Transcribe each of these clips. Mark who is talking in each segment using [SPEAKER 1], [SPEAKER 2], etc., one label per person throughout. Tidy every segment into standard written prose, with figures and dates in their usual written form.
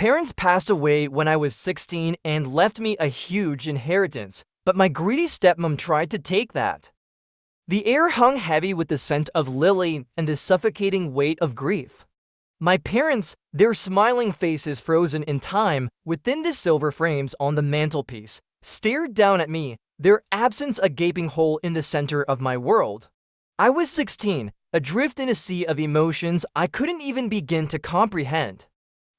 [SPEAKER 1] parents passed away when I was 16 and left me a huge inheritance, but my greedy stepmom tried to take that. The air hung heavy with the scent of lily and the suffocating weight of grief. My parents, their smiling faces frozen in time within the silver frames on the mantelpiece, stared down at me, their absence a gaping hole in the center of my world. I was 16, adrift in a sea of emotions I couldn't even begin to comprehend.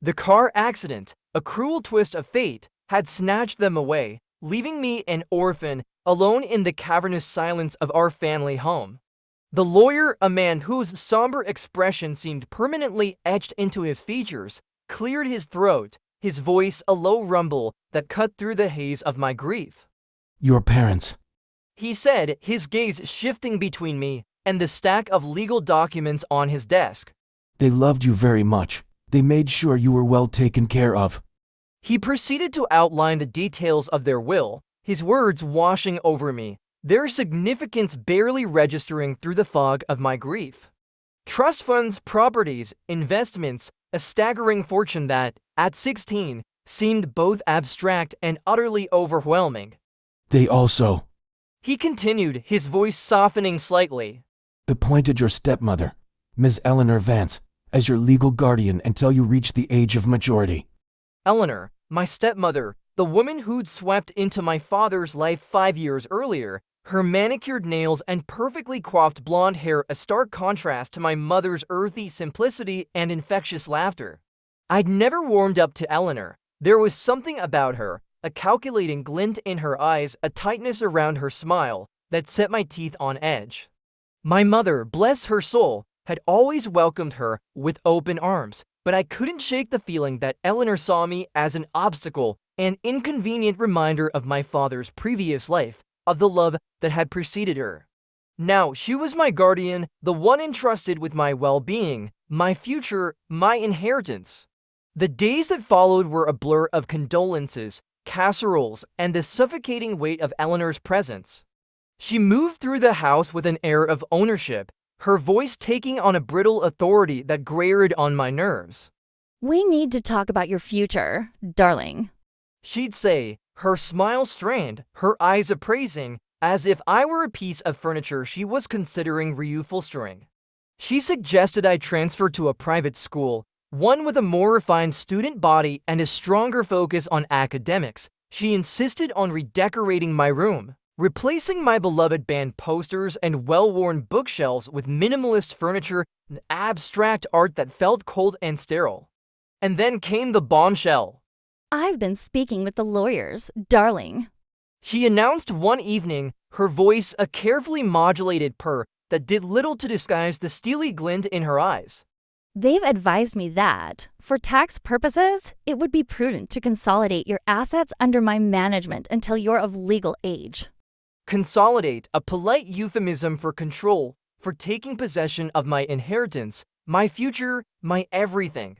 [SPEAKER 1] The car accident, a cruel twist of fate, had snatched them away, leaving me an orphan, alone in the cavernous silence of our family home. The lawyer, a man whose somber expression seemed permanently etched into his features, cleared his throat, his voice a low rumble that cut through the haze of my grief.
[SPEAKER 2] Your parents,
[SPEAKER 1] he said, his gaze shifting between me and the stack of legal documents on his desk.
[SPEAKER 2] they loved you very much. They made sure you were well taken care of.
[SPEAKER 1] He proceeded to outline the details of their will, his words washing over me, their significance barely registering through the fog of my grief. Trust funds, properties, investments, a staggering fortune that, at 16, seemed both abstract and utterly overwhelming.
[SPEAKER 2] They also
[SPEAKER 1] He continued, his voice softening slightly.
[SPEAKER 2] appointed your stepmother, Ms. Eleanor Vance, as your legal guardian until you reach the age of majority.
[SPEAKER 1] Eleanor, my stepmother, the woman who'd swept into my father's life 5 years earlier, her manicured nails and perfectly coiffed blonde hair a stark contrast to my mother's earthy simplicity and infectious laughter. I'd never warmed up to Eleanor. There was something about her, a calculating glint in her eyes, a tightness around her smile, that set my teeth on edge. My mother, bless her soul, had always welcomed her with open arms, but I couldn't shake the feeling that Eleanor saw me as an obstacle, an inconvenient reminder of my father's previous life, of the love that had preceded her. Now she was my guardian, the one entrusted with my well-being, my future, my inheritance. The days that followed were a blur of condolences, casseroles, and the suffocating weight of Eleanor's presence. She moved through the house with an air of ownership, her voice taking on a brittle authority that grated on my nerves.
[SPEAKER 3] We need to talk about your future, darling.
[SPEAKER 1] She'd say, her smile strained, her eyes appraising, as if I were a piece of furniture she was considering reupholstering. She suggested I transfer to a private school, one with a more refined student body and a stronger focus on academics. She insisted on redecorating my room, replacing my beloved band posters and well-worn bookshelves with minimalist furniture and abstract art that felt cold and sterile. And then came the bombshell.
[SPEAKER 3] I've been speaking with the lawyers, darling.
[SPEAKER 1] She announced one evening, her voice a carefully modulated purr that did little to disguise the steely glint in her eyes.
[SPEAKER 3] They've advised me that, for tax purposes, it would be prudent to consolidate your assets under my management until you're of legal age.
[SPEAKER 1] Consolidate, a polite euphemism for control, for taking possession of my inheritance, my future, my everything.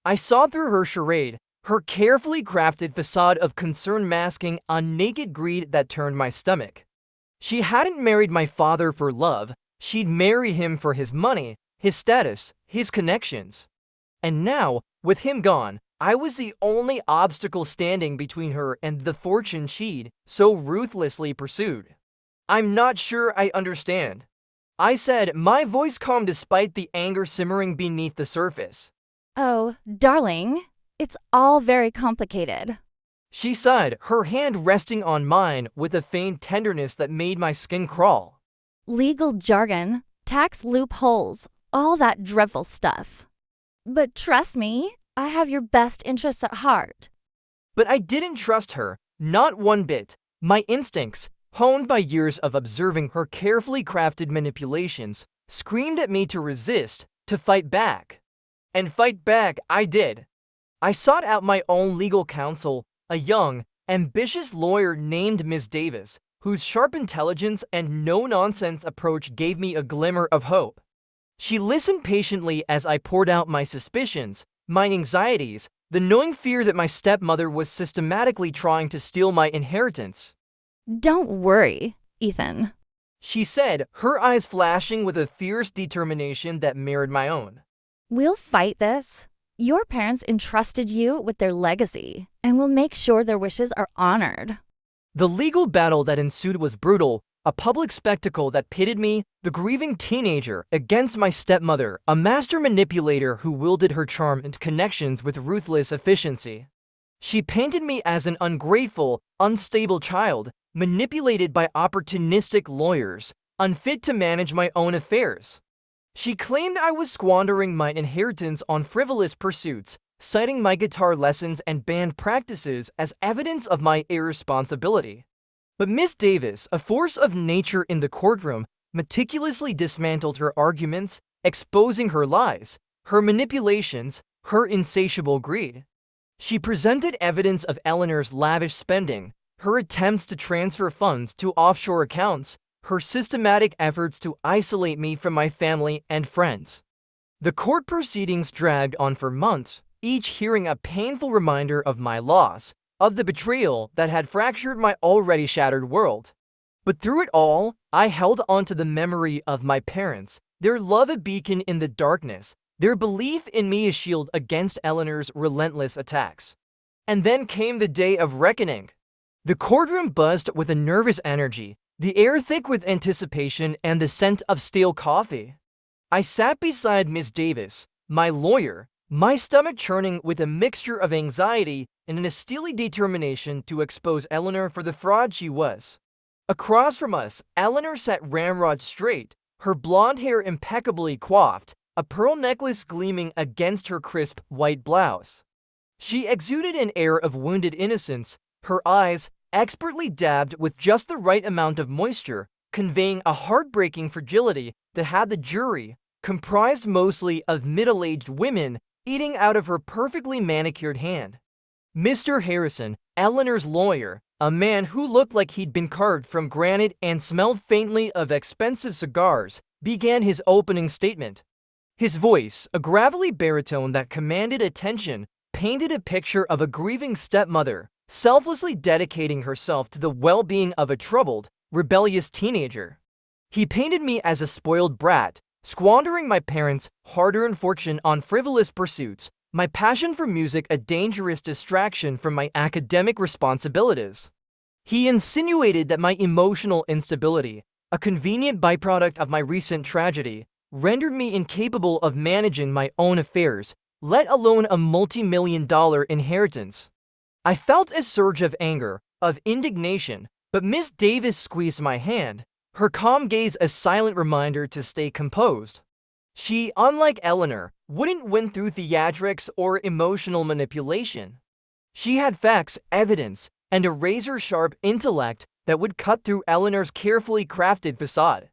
[SPEAKER 1] I saw through her charade, her carefully crafted facade of concern masking a naked greed that turned my stomach. She hadn't married my father for love, she'd marry him for his money, his status, his connections. And now, with him gone, I was the only obstacle standing between her and the fortune she'd so ruthlessly pursued. I'm not sure I understand, I said, my voice calm despite the anger simmering beneath the surface.
[SPEAKER 3] Oh, darling, it's all very complicated.
[SPEAKER 1] She sighed, her hand resting on mine with a faint tenderness that made my skin crawl.
[SPEAKER 3] Legal jargon, tax loopholes, all that dreadful stuff. But trust me, I have your best interests at heart.
[SPEAKER 1] But I didn't trust her, not one bit. My instincts, honed by years of observing her carefully crafted manipulations, screamed at me to resist, to fight back. And fight back I did. I sought out my own legal counsel, a young, ambitious lawyer named Miss Davis, whose sharp intelligence and no-nonsense approach gave me a glimmer of hope. She listened patiently as I poured out my suspicions, my anxieties, the gnawing fear that my stepmother was systematically trying to steal my inheritance.
[SPEAKER 3] Don't worry, Ethan.
[SPEAKER 1] She said, her eyes flashing with a fierce determination that mirrored my own.
[SPEAKER 3] We'll fight this. Your parents entrusted you with their legacy and will make sure their wishes are honored.
[SPEAKER 1] The legal battle that ensued was brutal, a public spectacle that pitted me, the grieving teenager, against my stepmother, a master manipulator who wielded her charm and connections with ruthless efficiency. She painted me as an ungrateful, unstable child, manipulated by opportunistic lawyers, unfit to manage my own affairs. She claimed I was squandering my inheritance on frivolous pursuits, citing my guitar lessons and band practices as evidence of my irresponsibility. But Miss Davis, a force of nature in the courtroom, meticulously dismantled her arguments, exposing her lies, her manipulations, her insatiable greed. She presented evidence of Eleanor's lavish spending, her attempts to transfer funds to offshore accounts, her systematic efforts to isolate me from my family and friends. The court proceedings dragged on for months, each hearing a painful reminder of my loss, of the betrayal that had fractured my already shattered world. But through it all, I held on to the memory of my parents, their love a beacon in the darkness, their belief in me a shield against Eleanor's relentless attacks. And then came the day of reckoning. The courtroom buzzed with a nervous energy, the air thick with anticipation and the scent of stale coffee. I sat beside Miss Davis, my lawyer, my stomach churning with a mixture of anxiety and a steely determination to expose Eleanor for the fraud she was. Across from us, Eleanor sat ramrod straight, her blonde hair impeccably coiffed, a pearl necklace gleaming against her crisp white blouse. She exuded an air of wounded innocence, her eyes, expertly dabbed with just the right amount of moisture, conveying a heartbreaking fragility that had the jury, comprised mostly of middle-aged women, eating out of her perfectly manicured hand. Mr. Harrison, Eleanor's lawyer, a man who looked like he'd been carved from granite and smelled faintly of expensive cigars, began his opening statement. His voice, a gravelly baritone that commanded attention, painted a picture of a grieving stepmother, selflessly dedicating herself to the well-being of a troubled, rebellious teenager. He painted me as a spoiled brat, squandering my parents' hard-earned fortune on frivolous pursuits, my passion for music a dangerous distraction from my academic responsibilities. He insinuated that my emotional instability, a convenient byproduct of my recent tragedy, rendered me incapable of managing my own affairs, let alone a multi-million-dollar inheritance. I felt a surge of anger, of indignation, but Miss Davis squeezed my hand, her calm gaze a silent reminder to stay composed. She, unlike Eleanor, wouldn't win through theatrics or emotional manipulation. She had facts, evidence, and a razor-sharp intellect that would cut through Eleanor's carefully crafted facade.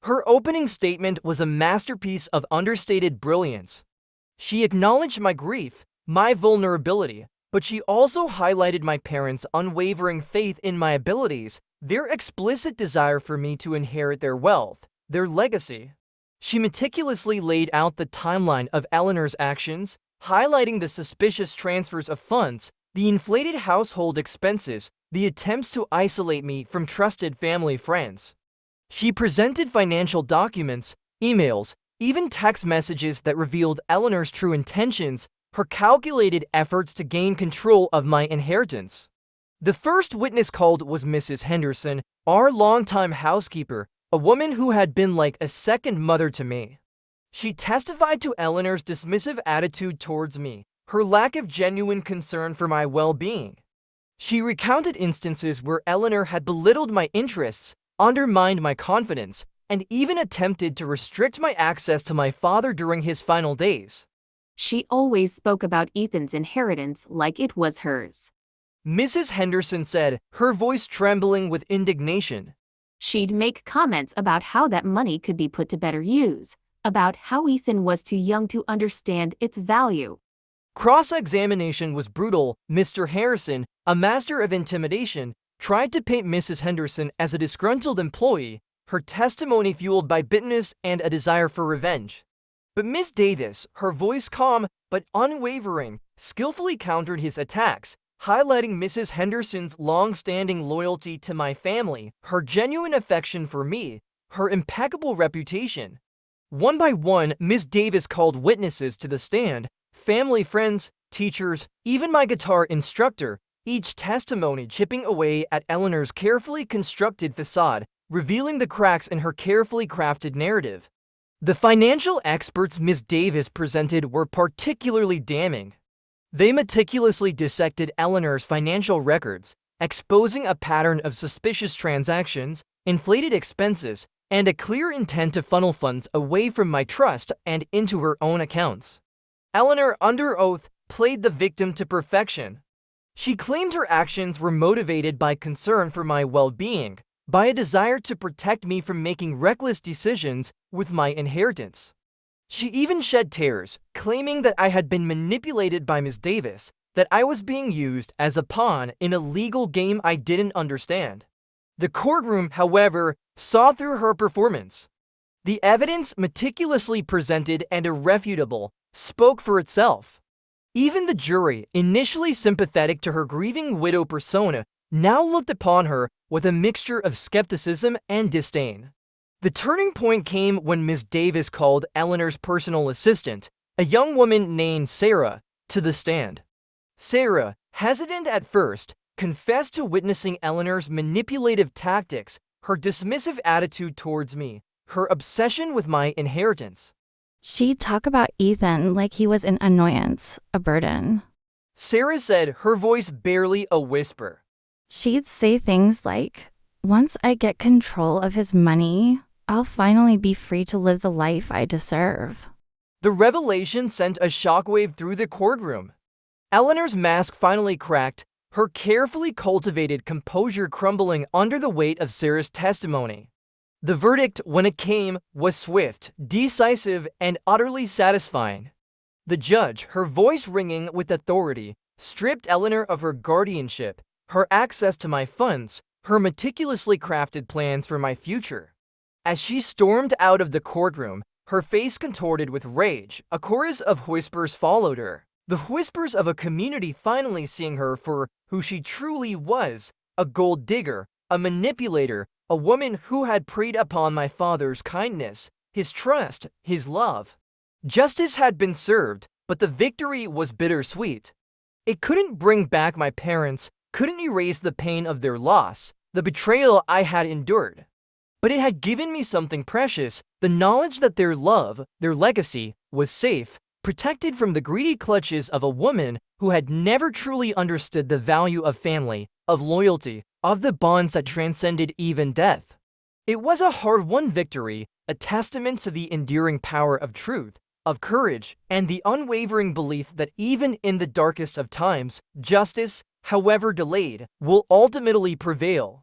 [SPEAKER 1] Her opening statement was a masterpiece of understated brilliance. She acknowledged my grief, my vulnerability, but she also highlighted my parents' unwavering faith in my abilities, their explicit desire for me to inherit their wealth, their legacy. She meticulously laid out the timeline of Eleanor's actions, highlighting the suspicious transfers of funds, the inflated household expenses, the attempts to isolate me from trusted family friends. She presented financial documents, emails, even text messages that revealed Eleanor's true intentions, her calculated efforts to gain control of my inheritance. The first witness called was Mrs. Henderson, our longtime housekeeper, a woman who had been like a second mother to me. She testified to Eleanor's dismissive attitude towards me, her lack of genuine concern for my well-being. She recounted instances where Eleanor had belittled my interests, undermined my confidence, and even attempted to restrict my access to my father during his final days.
[SPEAKER 4] She always spoke about Ethan's inheritance like it was hers.
[SPEAKER 1] Mrs. Henderson said, her voice trembling with indignation.
[SPEAKER 4] She'd make comments about how that money could be put to better use, about how Ethan was too young to understand its value.
[SPEAKER 1] Cross-examination was brutal. Mr. Harrison, a master of intimidation, tried to paint Mrs. Henderson as a disgruntled employee, her testimony fueled by bitterness and a desire for revenge. But Miss Davis, her voice calm but unwavering, skillfully countered his attacks, highlighting Mrs. Henderson's long-standing loyalty to my family, her genuine affection for me, her impeccable reputation. One by one, Miss Davis called witnesses to the stand, family, friends, teachers, even my guitar instructor, each testimony chipping away at Eleanor's carefully constructed facade, revealing the cracks in her carefully crafted narrative. The financial experts Ms. Davis presented were particularly damning. They meticulously dissected Eleanor's financial records, exposing a pattern of suspicious transactions, inflated expenses, and a clear intent to funnel funds away from my trust and into her own accounts. Eleanor, under oath, played the victim to perfection. She claimed her actions were motivated by concern for my well-being, by a desire to protect me from making reckless decisions with my inheritance. She even shed tears, claiming that I had been manipulated by Ms. Davis, that I was being used as a pawn in a legal game I didn't understand. The courtroom, however, saw through her performance. The evidence, meticulously presented and irrefutable, spoke for itself. Even the jury, initially sympathetic to her grieving widow persona, now looked upon her with a mixture of skepticism and disdain. The turning point came when Ms. Davis called Eleanor's personal assistant, a young woman named Sarah, to the stand. Sarah, hesitant at first, confessed to witnessing Eleanor's manipulative tactics, her dismissive attitude towards me, her obsession with my inheritance.
[SPEAKER 3] She'd talk about Ethan like he was an annoyance, a burden.
[SPEAKER 1] Sarah said, her voice barely a whisper.
[SPEAKER 3] She'd say things like, "Once I get control of his money, I'll finally be free to live the life I deserve."
[SPEAKER 1] The revelation sent a shockwave through the courtroom. Eleanor's mask finally cracked, her carefully cultivated composure crumbling under the weight of Sarah's testimony. The verdict, when it came, was swift, decisive, and utterly satisfying. The judge, her voice ringing with authority, stripped Eleanor of her guardianship, her access to my funds, her meticulously crafted plans for my future. As she stormed out of the courtroom, her face contorted with rage, a chorus of whispers followed her. The whispers of a community finally seeing her for who she truly was, a gold digger, a manipulator, a woman who had preyed upon my father's kindness, his trust, his love. Justice had been served, but the victory was bittersweet. It couldn't bring back my parents, couldn't erase the pain of their loss, the betrayal I had endured. But it had given me something precious, the knowledge that their love, their legacy, was safe, protected from the greedy clutches of a woman who had never truly understood the value of family, of loyalty, of the bonds that transcended even death. It was a hard-won victory, a testament to the enduring power of truth, of courage, and the unwavering belief that even in the darkest of times, justice, however delayed, will ultimately prevail.